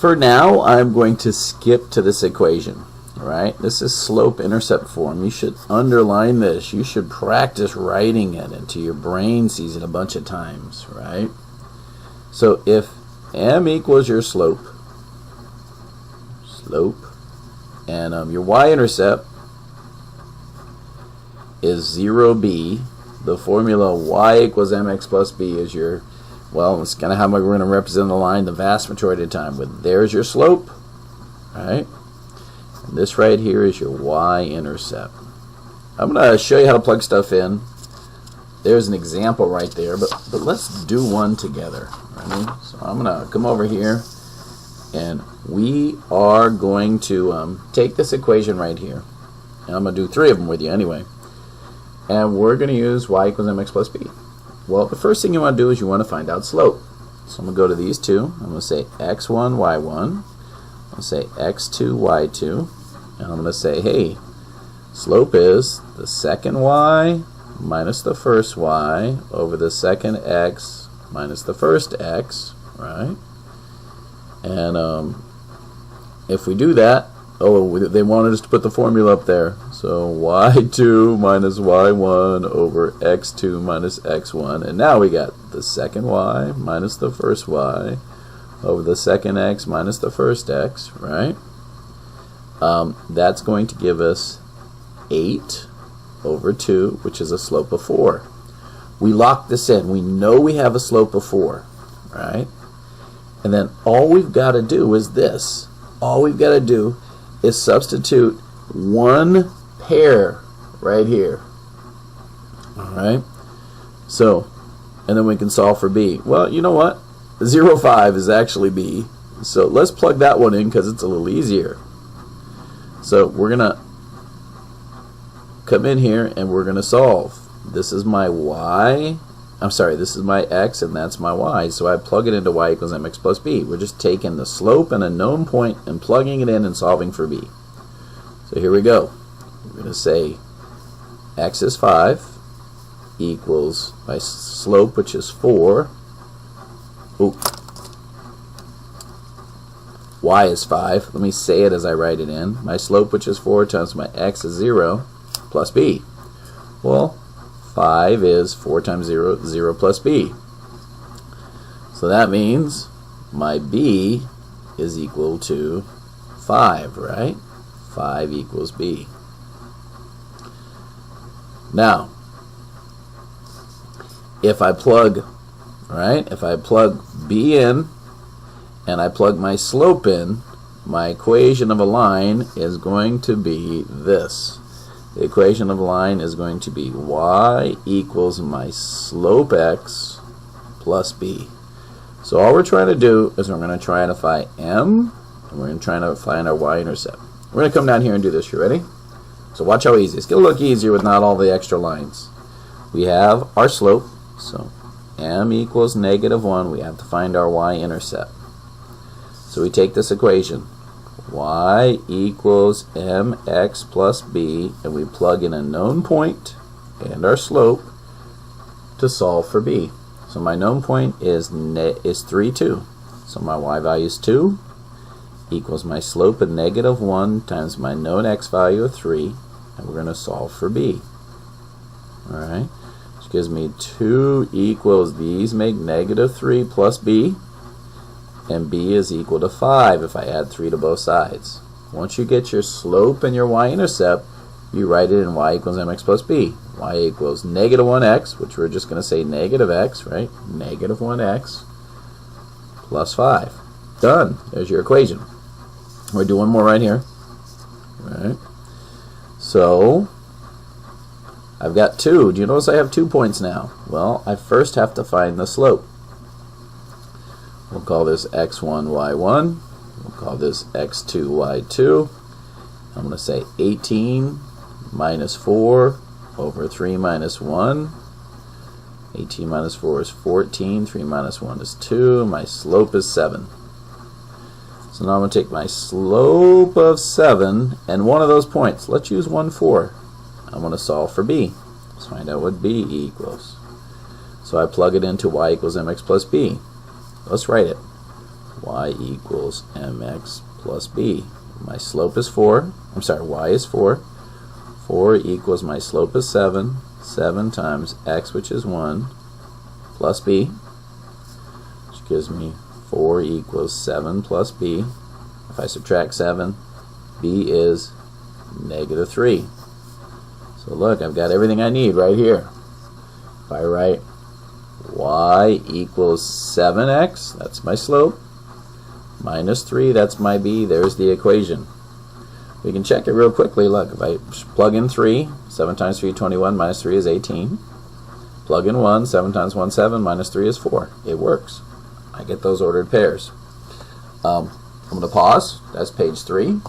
For now, I'm going to skip to this equation. All right, this is slope-intercept form. You should underline this. You should practice writing it until your brain sees it a bunch of times, right? So if m equals your slope, and your y-intercept is 0b, the formula y equals mx plus b is your, well, it's kind of how we're going to represent the line the vast majority of the time. But there's your slope, right? And this right here is your y-intercept. I'm going to show you how to plug stuff in. There's an example right there, but let's do one together. Ready? So I'm going to come over here, and we are going to take this equation right here, and I'm going to do 3 of them with you anyway. And we're going to use y equals mx plus b. Well, the first thing you want to do is you want to find out slope. So I'm going to go to these two. I'm going to say x1, y1. I'm going to say x2, y2. And I'm going to say, hey, slope is the second y minus the first y over the second x minus the first x, right? And if we do that, oh, they wanted us to put the formula up there. So y2 minus y1 over x2 minus x1. And now we got the second y minus the first y over the second x minus the first x, right? That's going to give us 8 over 2, which is a slope of 4. We lock this in. We know we have a slope of 4, right? And then all we've got to do is this. All we've got to do is substitute one pair right here. Alright? So, and then we can solve for b. Well, you know what? 0, 5 is actually b. So let's plug that one in because it's a little easier. So we're going to come in here and we're going to solve. This is my y. I'm sorry, this is my x and that's my y. So I plug it into y equals mx plus b. We're just taking the slope and a known point and plugging it in and solving for b. So here we go. We're going to say x is 5 equals my slope, which is 4. Ooh. Y is 5. Let me say it as I write it in. My slope, which is 4, times my x is 0 plus b. Well, 5 is 4 times 0, 0 plus b. So that means my b is equal to 5, right? 5 equals b. Now, if I plug, right, if I plug b in and I plug my slope in, my equation of a line is going to be this. The equation of a line is going to be y equals my slope x plus b. So all we're trying to do is we're going to try to find m, and we're going to try to find our y-intercept. We're going to come down here and do this. You ready? So watch how easy. It's going to look easier with not all the extra lines. We have our slope, so m equals -1. We have to find our y-intercept. So we take this equation, y equals mx plus b, and we plug in a known point and our slope to solve for b. So my known point is 3, 2. So my y value is 2 equals my slope of -1 times my known x value of 3, and we're going to solve for b. Alright, which gives me 2 equals, these make -3 plus b, and b is equal to 5 if I add 3 to both sides. Once you get your slope and your y-intercept, you write it in y equals mx plus b. Y equals -1x, which we're just going to say -x, right? -1x plus 5. Done. There's your equation. We'll do one more right here. Right. So I've got 2. Do you notice I have 2 points now? Well, I first have to find the slope. We'll call this x1, y1. We'll call this x2, y2. I'm going to say 18 minus 4 over 3 minus 1. 18 minus 4 is 14. 3 minus 1 is 2. My slope is 7. So now I'm going to take my slope of 7 and one of those points. Let's use 1, 4. I'm going to solve for b. Let's find out what b equals. So I plug it into y equals mx plus b. Let's write it. y equals mx plus b. My slope is 4. I'm sorry, y is 4. 4 equals my slope is 7. 7 times x, which is 1, plus b, which gives me 4 equals 7 plus b. If I subtract 7, b is negative 3. So look, I've got everything I need right here. If I write y equals 7x, that's my slope, minus 3, that's my b, there's the equation. We can check it real quickly. Look, if I plug in 3, 7 times 3 is 21, minus 3 is 18. Plug in 1, 7 times 1 7, minus 3 is 4. It works. I get those ordered pairs. I'm going to pause. That's page 3.